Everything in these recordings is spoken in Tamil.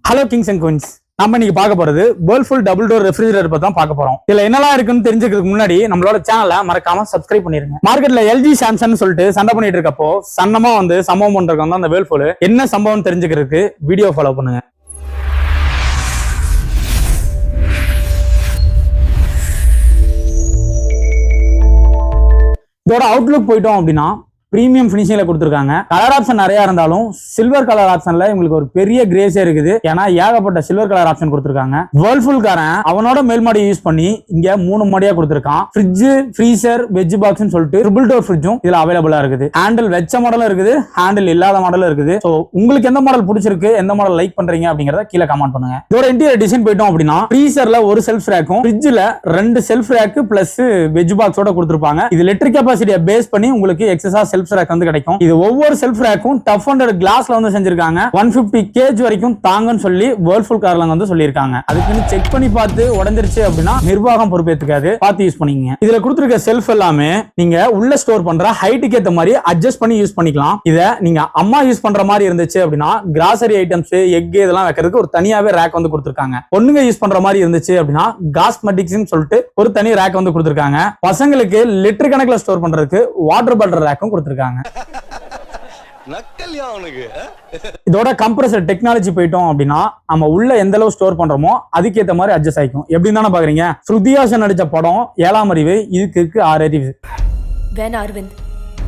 ஹலோ கிங்ஸ் அண்ட் குயின்ஸ், நம்ம இன்னைக்கு பார்க்க போறது வேர்ல்ஃபுல் டபுள் டோர் ரெஃப்ரிஜரேட்டர் பத்தி தான் பார்க்க போறோம். இதுல என்னெல்லாம் இருக்குன்னு தெரிஞ்சுக்கிறதுக்கு முன்னாடி நம்மளோட சேனலை மறக்காம சப்ஸ்கிரைப் பண்ணிருங்க. மார்க்கெட்ல எல்ஜி சாம்சங் சொல்லிட்டு சண்டை பண்ணிட்டு இருக்கப்போ சன்னமா வந்து சம்பவம் பண்றவங்க அந்த வேர்ல்ஃபுல் என்ன சம்பவம் தெரிஞ்சுக்கிறதுக்கு வீடியோ ஃபாலோ பண்ணுங்க. இதோட அவுட்லுக் போயிட்டோம் அப்படின்னா பிரீமியம் பினிஷிங்ல கொடுத்துருக்காங்க. கலர் ஆப்ஷன் நிறைய இருந்தாலும் சில்வர் கலர் ஆப்ஷன்ல உங்களுக்கு ஒரு பெரிய கிரேஸே இருக்குது. ஏன்னா ஏகப்பட்ட சில்வர் கலர் ஆப்ஷன் கொடுத்துருக்காங்க. வேர்ல்ஃபுல் காரன் அவனோட மேல் மாடியை யூஸ் பண்ணி இங்க 3 மாடியா கொடுத்துருக்கான். ஃப்ரிட்ஜ், ஃப்ரீசர், வெஜ் பாக்ஸ் சொல்லிட்டு ட்ரிபிள் டோர் ஃப்ரிட்ஜும் இதுல அவைலபிளா இருக்குது. ஹேண்டில் வெச்ச மாடலும் இருக்குது, ஹேண்டில் இல்லாத மாடலும் இருக்குது. சோ உங்களுக்கு எந்த மாடல் பிடிச்சிருக்கு, எந்த மாடல் லைக் பண்றீங்க அப்படிங்கறத கீழே கமெண்ட் பண்ணுங்க. இதோட இன்டீரியர் டிசைன் போயிட்டோம் அப்படின்னா ஃப்ரீசர்ல ஒரு செல்ஃப் ரேக்கும் ஃப்ரிட்ஜ்ல 2 செல்ஃப் ரேக் பிளஸ் வெஜ் பாக்ஸோட கொடுத்துருப்பாங்க. இது எலக்ட்ரிக் கெபாசிட்டியை பேஸ் பண்ணி உங்களுக்கு எக்ஸஸா செல்ஃப் ரேக் வந்து கிடைக்கும். இது ஒவ்வொரு செல்ஃப் ரேக்கும் டஃப் அண்டர் கிளாஸ்ல வந்து செஞ்சிருக்காங்க. 150 kg வரைக்கும் தாங்கன்னு சொல்லி வேர்ல்ஃபுல் கார்ல வந்து சொல்லியிருக்காங்க. அதுக்குன்னு செக் பண்ணி பார்த்து உடைஞ்சிருச்சு அப்படின்னா நிர்வாகம் பொறுப்பேற்றுக்காது, பார்த்து யூஸ் பண்ணிக்கங்க. இதுல கொடுத்திருக்க செல்ஃப் எல்லாமே நீங்க உள்ள ஸ்டோர் பண்ற ஹைட்டுக்கு ஏத்த மாதிரி அட்ஜஸ்ட் பண்ணி யூஸ் பண்ணிக்கலாம். இத நீங்க அம்மா யூஸ் பண்ற மாதிரி இருந்துச்சு அப்படின்னா கிராசரி ஐட்டம்ஸ், எக் இதெல்லாம் வைக்கிறதுக்கு ஒரு தனியாவே ரேக் வந்து கொடுத்திருக்காங்க. பொண்ணுங்க யூஸ் பண்ற மாதிரி இருந்துச்சு அப்படின்னா காஸ்மெட்டிக்ஸ் சொல்லிட்டு ஒரு தனி ரேக் வந்து கொடுத்திருக்காங்க. பசங்களுக்கு லிட்டர் கணக்குல ஸ்டோர் பண்றதுக்கு வாட்டர் பாட்டில் ரேக்கும் கொடுத்திருக்காங்க. இதோட கம்ப்ரஸர் டெக்னாலஜி போயிட்டோம் அப்படின்னா நம்ம உள்ள எந்த அளவு ஸ்டோர் பண்றோமோ அதுக்கேற்ற மாதிரி அட்ஜஸ்ட் ஆயிக்கும். எப்படின்னு தானே பாக்குறீங்க. ஸ்ருதிஹாசன் நடிச்ச படம் 7ஆம் அறிவு, இதுக்கு 6 அறிவு. அரவிந்த்,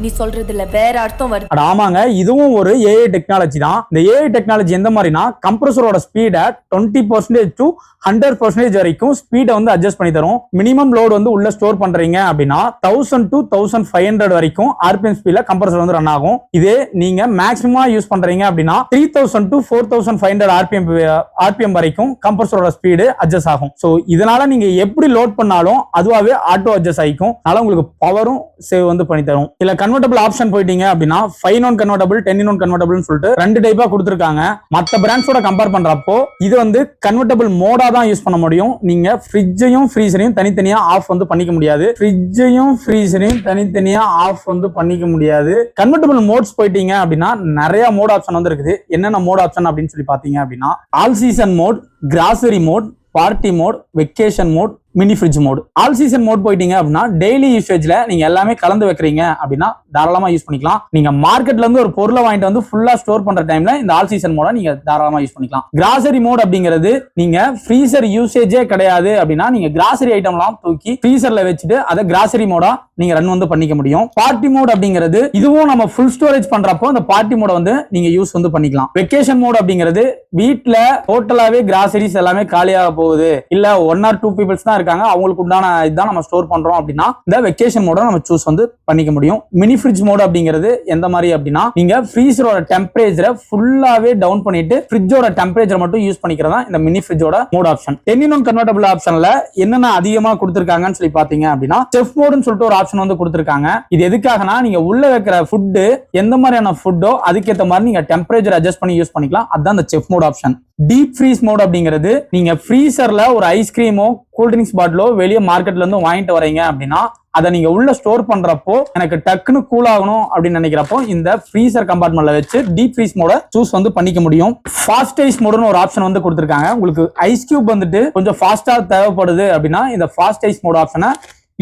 நீ சொல்றதுல வேற அர்த்தம் வருது. ஆமாங்க, இதுவும் ஒரு ஏஐ டெக்னாலஜி தான். இந்த ஏஐ டெக்னாலஜி எந்த மாதிரினா கம்ப்ரஸரோட ஸ்பீட 20% to 100% வரைக்கும் ஸ்பீட வந்து அட்ஜஸ்ட் பண்ணி தரும். மினிமம் லோட் வந்து உள்ள ஸ்டோர் பண்றீங்க அப்படின்னா 1000 to 1500 வரைக்கும் ஆர்பிஎம் ஸ்பீட்ல கம்ப்ரஸர் வந்து ரன் ஆகும். இதே நீங்க மேக்ஸிமம் யூஸ் பண்றீங்க அப்படின்னா 3000 to 4500 ஆர்பிஎம் வரைக்கும் கம்ப்ரஸரோட ஸ்பீடு அட்ஜஸ்ட் ஆகும். சோ இதனால நீங்க எப்படி லோட் பண்ணாலும் அதுவாவே ஆட்டோ அட்ஜஸ்ட் ஆயிக்கும். அதனால உங்களுக்கு பவரும் சேவ் வந்து பண்ணி தரும். இல்ல கன்வெர்ட்டபிள் ஆப்ஷன் போயிட்டீங்க அப்படின்னா 5-in-1 கன்வெர்ட்டபிள், 10-in-1 கன்வெர்ட்டபிள் சொல்லிட்டு 2 டைப்பா கொடுத்திருக்காங்க. மத்த பிராண்ட்ஸோட கம்பேர் பண்றப்போ இது வந்து கன்வெர்ட்டபிள் மோடா தான் யூஸ் பண்ண முடியும். நீங்க ஃப்ரிட்ஜையும் ஃப்ரீசரையும் தனித்தனியா ஆஃப் வந்து பண்ணிக்க முடியாது. ஃப்ரிட்ஜையும் ஃப்ரீசரையும் தனித்தனியா ஆஃப் வந்து பண்ணிக்க முடியாது. கன்வெர்ட்டபிள் மோட்ஸ் போயிட்டீங்க அப்படின்னா நிறைய மோட் ஆப்ஷன் வந்து இருக்குது. என்னென்ன மோட் ஆப்ஷன் அப்படின்னு சொல்லி பாத்தீங்க அப்படின்னா all season mode, grocery mode, party mode, vacation mode, mini fridge mode. All season mode போயிட்டீங்க அப்படின்னா டெய்லி யூசேஜ்ல நீங்க எல்லாமே கலந்து வைக்கிறீங்க அப்படின்னா தாராளமா யூஸ் பண்ணிக்கலாம். நீங்க மார்க்கெட்ல இருந்து ஒரு பொருளை வாங்கிட்டு வந்து ஃபுல்லா ஸ்டோர் பண்ற டைம்ல இந்த ஆல் சீசன் மோட நீங்க தாராளமா யூஸ் பண்ணிக்கலாம். கிராசரி மோட் அப்படிங்கிறது நீங்க ஃப்ரீசர் யூசேஜே கிடையாது அப்படின்னா நீங்க கிராசரி ஐட்டம்லாம் தூக்கி ஃப்ரீசர்ல வச்சுட்டு அதை கிராசரி மோடா நீங்க ரன் வந்து பண்ணிக்க முடியும். பார்ட்டி மோட் அப்படிங்கிறது இதுவும் நம்ம ஃபுல் ஸ்டோரேஜ் பண்றப்போ இந்த பார்ட்டி மோட வந்து நீங்க யூஸ் வந்து பண்ணிக்கலாம். வெக்கேஷன் மோட் அப்படிங்கிறது வீட்டுல டோட்டலாவே கிராசரிஸ் எல்லாமே காலியாக போகுது, இல்ல 1 or 2 பீப்பிள்ஸ் தான் இருக்காங்க, அவங்களுக்கு உண்டான இதுதான் நம்ம ஸ்டோர் பண்றோம் அப்படின்னா இந்த வெக்கேஷன் மோட நம்ம சூஸ் வந்து பண்ணிக்க முடியும். மினி ஃப்ரிட்ஜ் மோட் அப்படிங்கிறது எந்த மாதிரி அப்படின்னா நீங்க ஃப்ரீசரோட டெம்பரேச்சரை ஃபுல்லாவே டவுன் பண்ணிட்டு ஃப்ரிட்ஜோட டெம்பரேச்சர் மட்டும் யூஸ் பண்ணிக்கிறதா இந்த மினி ஃப்ரிட்ஜோட மோட் ஆப்ஷன். 10-in-1 கன்வெர்ட்டபிள் ஆப்ஷன்ல என்னென்ன அதிகமா கொடுத்திருக்காங்கன்னு சொல்லி பாத்தீங்க அப்படின்னா செஃப் மோட்னு சொல்லிட்டு ஒரு ஆப்ஷன் வந்து கொடுத்திருக்காங்க. இது எதுக்காகனா நீங்க உள்ள வைக்கிற ஃபுட் எந்த மாதிரியான ஃபுட்டோ அதுக்கேற்ற மாதிரி நீங்க டெம்பரேச்சர் அட்ஜஸ்ட் பண்ணி யூஸ் பண்ணிக்கலாம். அதுதான் இந்த chef mode option. Deep freeze mode அப்படிங்கிறது நீங்க ஃப்ரீசர்ல ஒரு ஐஸ்கிரீமோ கூல்ட்ரிங்க்ஸ் பாட்டிலோ வெளியே மார்க்கெட்ல இருந்து வாங்கிட்டு வரீங்க அப்படின்னா அதை நீங்க உள்ள ஸ்டோர் பண்றப்போ எனக்கு டக்குன்னு கூல் ஆகணும் அப்படின்னு நினைக்கிறப்போ இந்த ஃப்ரீசர் கம்பார்ட்மெண்ட்ல வச்சு டீப் ஃப்ரீஸ் மோட சூஸ் வந்து பண்ணிக்க முடியும். ஃபாஸ்ட் ஐஸ் மோடுன்னு ஒரு ஆப்ஷன் வந்து கொடுத்திருக்காங்க. உங்களுக்கு ஐஸ் கியூப் வந்துட்டு கொஞ்சம் ஃபாஸ்டா தேவைப்படுது அப்படின்னா இந்த ஃபாஸ்ட் ஐஸ் மோட் ஆப்ஷனை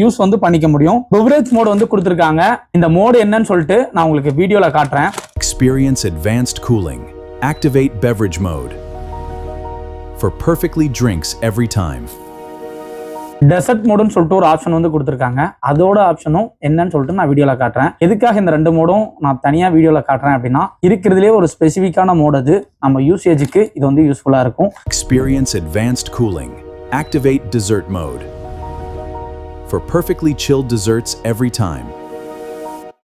யூஸ் வந்து பண்ணிக்க முடியும். பெவரேஜ் மோட் வந்து கொடுத்திருக்காங்க. இந்த மோடு என்னன்னு சொல்லிட்டு நான் உங்களுக்கு வீடியோல காட்டுறேன். Experience advanced cooling. Activate beverage mode for perfectly drinks every time. Dessert மோடுன்னு சொல்லிட்டு ஒரு ஆப்ஷன் வந்து கொடுத்திருக்காங்க. அதோட ஆப்ஷனும் என்னன்னு சொல்லிட்டு நான் வீடியோல காட்டுறேன். எதுக்காக இந்த 2 மோடும் நான் தனியா வீடியோல காட்டுறேன் அப்படின்னா இருக்கிறதுலே ஒரு ஸ்பெசிபிக்கான மோட் அது. நம்ம யூசேஜுக்கு இது வந்து யூஸ்ஃபுல்லா இருக்கும். Experience advanced cooling. Activate dessert mode for perfectly chilled desserts every time.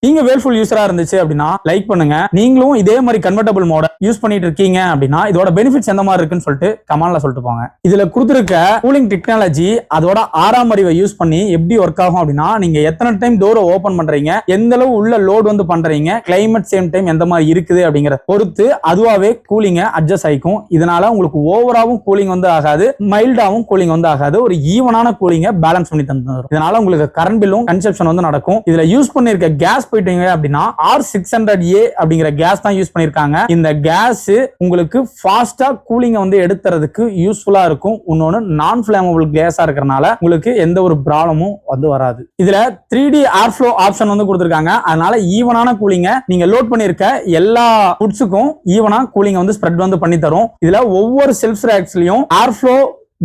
நீங்க வேர்ல்ஃபுல் யூஸரா இருந்துச்சு அப்படின்னா லைக் பண்ணுங்க. நீங்களும் இதே மாதிரி கன்வெர்ட்டபிள் மோட யூஸ் பண்ணிட்டு இருக்கீங்க அப்படின்னா இதோட பெனிஃபிட்ஸ் எந்த மாதிரி இருக்குன்னு சொல்லிட்டு கமெண்ட்ல சொல்லிட்டு போங்க. இதுல கொடுத்திருக்க கூலிங் டெக்னாலஜி அதோட 6ஆம் அறிவை யூஸ் பண்ணி எப்படி ஒர்க் ஆகும் அப்படின்னா நீங்க எத்தனை டைம் டோரை ஓபன் பண்றீங்க, எந்த அளவு உள்ள லோட் வந்து பண்றீங்க, கிளைமேட் சேம் டைம் எந்த மாதிரி இருக்குது அப்படிங்கிற பொறுத்து அதுவாவே கூலிங்க அட்ஜஸ்ட் ஆயிக்கும். இதனால உங்களுக்கு ஓவராவும் கூலிங் வந்து ஆகாது, மைல்டாவும் கூலிங் வந்து ஆகாது, ஒரு ஈவனான கூலிங்க பேலன்ஸ் பண்ணி தந்துடும். இதனால உங்களுக்கு கரண்ட் பில்லும் கன்சப்ஷன் வந்து நடக்கும். இதுல யூஸ் பண்ணிருக்க கேஸ் போயிட்டீங்க அப்படின்னா R600A அப்படிங்கிற கேஸ் தான் யூஸ் பண்ணிருக்காங்க. இந்த கேஸ் உங்களுக்கு ஃபாஸ்டா கூலிங்க வந்து எடுத்துறதுக்கு யூஸ்ஃபுல்லா இருக்கும். இன்னொன்னு நான் ஃபிளேமபிள் கேஸா இருக்கறனால உங்களுக்கு எந்த ஒரு ப்ராப்ளமும் வந்து வராது. இதுல 3D ஏர் ஃப்ளோ ஆப்ஷன் வந்து கொடுத்திருக்காங்க. அதனால ஈவனான கூலிங்க நீங்க லோட் பண்ணிருக்க எல்லா ஃபுட்ஸுக்கும் ஈவனா கூலிங்க வந்து ஸ்ப்ரெட் வந்து பண்ணி தரும். இதுல ஒவ்வொரு செல்ஃப் ரேக்ஸ்லயும் ஏர் ஃப்ளோ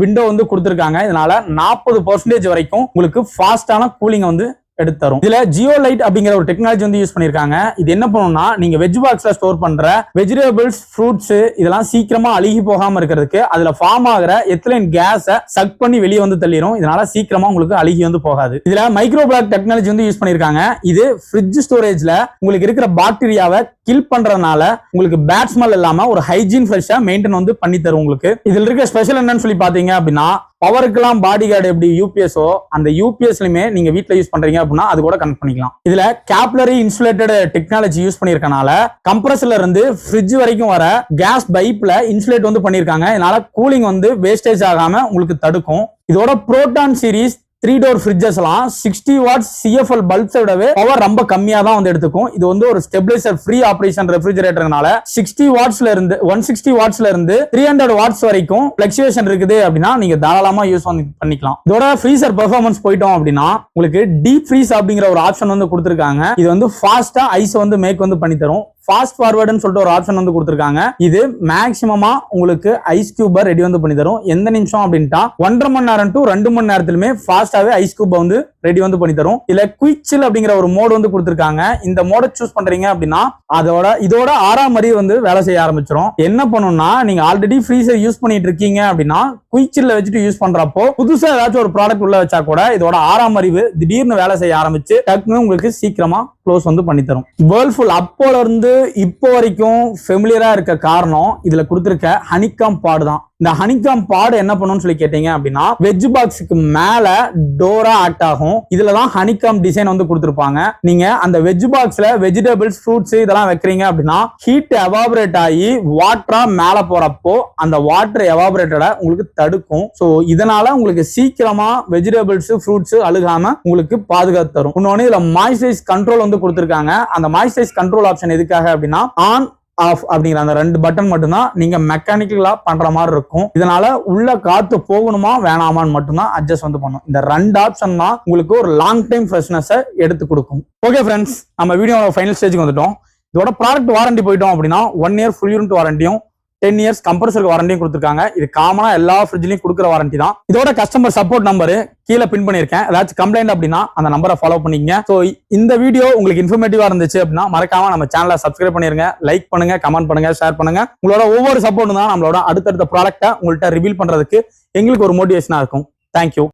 விண்டோ வந்து கொடுத்திருக்காங்க. இதனால 40% வரைக்கும் உங்களுக்கு ஃபாஸ்டான கூலிங்க வந்து எடுத்துரும். இதுல ஜியோலைட் அப்படிங்கிற ஒரு டெக்னாலஜி வந்து யூஸ் பண்ணிருக்காங்க. இது என்ன பண்ணும்னா நீங்க வெஜ் பாக்ஸ்ல ஸ்டோர் பண்ற வெஜிடபிள்ஸ், ஃப்ரூட்ஸ் இதெல்லாம் சீக்கிரமா அழுகி போகாம இருக்கிறதுக்கு அதுல ஃபார்ம் ஆகிற எத்திலீன் கேஸை சக் பண்ணி வெளியே வந்து தள்ளிடும். இதனால சீக்கிரமா உங்களுக்கு அழுகி வந்து போகாது. இதுல மைக்ரோ பிளாக் டெக்னாலஜி வந்து யூஸ் பண்ணிருக்காங்க. இது ஃப்ரிட்ஜ் ஸ்டோரேஜ்ல உங்களுக்கு இருக்கிற பாக்டீரியாவை கில் பண்றதுனால உங்களுக்கு பேட் ஸ்மெல் இல்லாம ஒரு ஹைஜீன் ஃப்ரெஷ்ஷா மெயின்டைன் வந்து பண்ணி தரும் உங்களுக்கு. இதுல இருக்க ஸ்பெஷல் என்னன்னு சொல்லி பாத்தீங்க அப்படின்னா பவருக்கெல்லாம் பாடி கார்டு எப்படி யூபிஎஸ்ஓ அந்த யூபிஎஸ்லயுமே நீங்க வீட்ல யூஸ் பண்றீங்க அப்படின்னா அது கூட கனெக்ட் பண்ணிக்கலாம். இதுல கேப்லரி இன்சுலேட்டட் டெக்னாலஜி யூஸ் பண்ணிருக்கனால கம்ப்ரஸர்ல இருந்து ஃப்ரிட்ஜ் வரைக்கும் வர கேஸ் பைப்ல இன்சுலேட் வந்து பண்ணிருக்காங்க. இதனால கூலிங் வந்து வேஸ்டேஜ் ஆகாம உங்களுக்கு தடுக்கும். இதோட புரோட்டான் சீரிஸ் 3 டோர் ஃப்ரிட்ஜஸ் எல்லாம் 60 வாட்ஸ் CFL பல்ப்ஸை விடவே பவர் ரொம்ப கம்மியா தான் வந்து எடுத்துக்கும். இது வந்து ஒரு ஸ்டெபிலைசர் ஃப்ரீ ஆபரேஷன் ரெஃப்ரிஜரேட்டர்னால 60 வாட்ஸ்ல இருந்து 160 வாட்ஸ்ல இருந்து 300 வாட்ஸ் வரைக்கும் ஃபிளக்சுவேஷன் இருக்குது அப்படின்னா நீங்க தாராளமா யூஸ் பண்ணிக்கலாம். இதோட ஃப்ரீசர் பெர்ஃபார்மன்ஸ் போயிட்டோம் அப்படின்னா உங்களுக்கு டீப் ஃப்ரீஸ் அப்படிங்கிற ஒரு ஆப்ஷன் வந்து கொடுத்திருக்காங்க. இது வந்து ஃபாஸ்டா ஐஸ் வந்து மேக் வந்து பண்ணி தரும். ஃபாஸ்ட் ஃபார்வர்டுன்னு சொல்லிட்டு ஒரு ஆப்ஷன் வந்து கொடுத்திருக்காங்க. இது மேக்ஸிமமா உங்களுக்கு ஐஸ் கியூபை ரெடி வந்து பண்ணி தரும். எந்த நிமிஷம் அப்படின்ட்டா 1.5 மணி நேரம் to 2 மணி நேரத்திலுமே ஃபாஸ்டாவே ஐஸ் கியூபை வந்து ரெடி வந்து பண்ணி தரும். இதுல குயிக் சில் அப்படிங்கிற ஒரு மோட் வந்து கொடுத்திருக்காங்க. இந்த மோட சூஸ் பண்றீங்க அப்படின்னா இதோட 6ஆம் அறிவு வந்து வேலை செய்ய ஆரம்பிச்சிடும். என்ன பண்ணும்னா நீங்க ஆல்ரெடி ஃப்ரீசர் யூஸ் பண்ணிட்டு இருக்கீங்க அப்படின்னா குயிக் சில்ல வச்சுட்டு யூஸ் பண்றப்போ புதுசா ஏதாச்சும் ஒரு ப்ராடக்ட் உள்ள வச்சா கூட இதோட 6ஆம் அறிவு திடீர்னு வேலை செய்ய ஆரம்பிச்சு டக்குன்னு உங்களுக்கு சீக்கிரமா க்ளோஸ் வந்து பண்ணி தரும். வேர்ல்ஃபுல் அப்போல இருந்து இப்போ வரைக்கும் ஃபெமிலியரா இருக்க காரணம் இதுல கொடுத்திருக்க ஹனிகாம் பாடு தான். இந்த ஹனிகாம் பாடு என்ன பண்ணும்னு சொல்லி கேட்டீங்க அப்படின்னா வெஜ் பாக்ஸுக்கு மேல டோரா ஆக்ட் ஆகும். இதுலதான் ஹனிகாம் டிசைன் வந்து கொடுத்திருப்பாங்க. நீங்க அந்த வெஜ் பாக்ஸ்ல வெஜிடபிள்ஸ், ஃப்ரூட்ஸ் இதெல்லாம் வைக்கிறீங்க அப்படின்னா ஹீட் எவாபரேட் ஆகி வாட்டரா மேல போறப்போ அந்த வாட்டர் எவாபரேட்டட உங்களுக்கு தடுக்கும். சோ இதனால உங்களுக்கு சீக்கிரமா வெஜிடபிள்ஸ், ஃப்ரூட்ஸ் அழுகாம உங்களுக்கு பாதுகாத்து தரும். இன்னொன்னு இதுல மாய்ஸ்சரைஸ் கண்ட்ரோல் வந்து கொடுத்திருக்காங்க. அந்த மாய்ஸ்சரைஸ் கண்ட்ரோல் ஆப்ஷன் எதுக்காக அப்படின்னா ஆன் ஆஃப் அப்படிங்கிற அந்த 2 பட்டன் மட்டும்தான் நீங்க மெக்கானிக்கலா பண்ற மாதிரி இருக்கும். இதனால உள்ள காத்து போகணுமா வேணாமான்னு மட்டும்தான் அட்ஜஸ்ட் வந்து பண்ணும். இந்த 2 ஆப்ஷன் தான் உங்களுக்கு ஒரு லாங் டைம் ஃப்ரெஷ்னஸ் எடுத்து கொடுக்கும். ஓகே ஃப்ரெண்ட்ஸ், நம்ம வீடியோட ஃபைனல் ஸ்டேஜுக்கு வந்துட்டோம். இதோட ப்ராடக்ட் வாரண்டி போயிட்டோம் அப்படின்னா 1 இயர் ஃபுல் யூனிட் வாரண்டியும் 10 இயர்ஸ் கம்ப்ரஸருக்கு வாரண்டியும் கொடுத்திருக்காங்க. இது காமனா எல்லா ஃப்ரிட்ஜ்லயும் கொடுக்குற வாரண்டி தான். இதோட கஸ்டமர் சப்போர்ட் நம்பர் கீழே பின் பண்ணிருக்கேன். ஏதாச்சும் கம்ப்ளைண்ட் அப்படின்னா அந்த நம்பரை ஃபாலோ பண்ணிக்கங்க. சோ இந்த வீடியோ உங்களுக்கு இன்ஃபர்மேட்டிவா இருந்துச்சு அப்படின்னா மறக்காம நம்ம சேனலை சப்ஸ்கிரைப் பண்ணிருங்க, லைக் பண்ணுங்க, கமெண்ட் பண்ணுங்க, ஷேர் பண்ணுங்க. உங்களோட ஒவ்வொரு சப்போர்ட் தான் நம்மளோட அடுத்தடுத்த ப்ராடக்ட்டை உங்கள்கிட்ட ரிவீல் பண்றதுக்கு எங்களுக்கு ஒரு மோட்டிவேஷனா இருக்கும். தேங்க்யூ.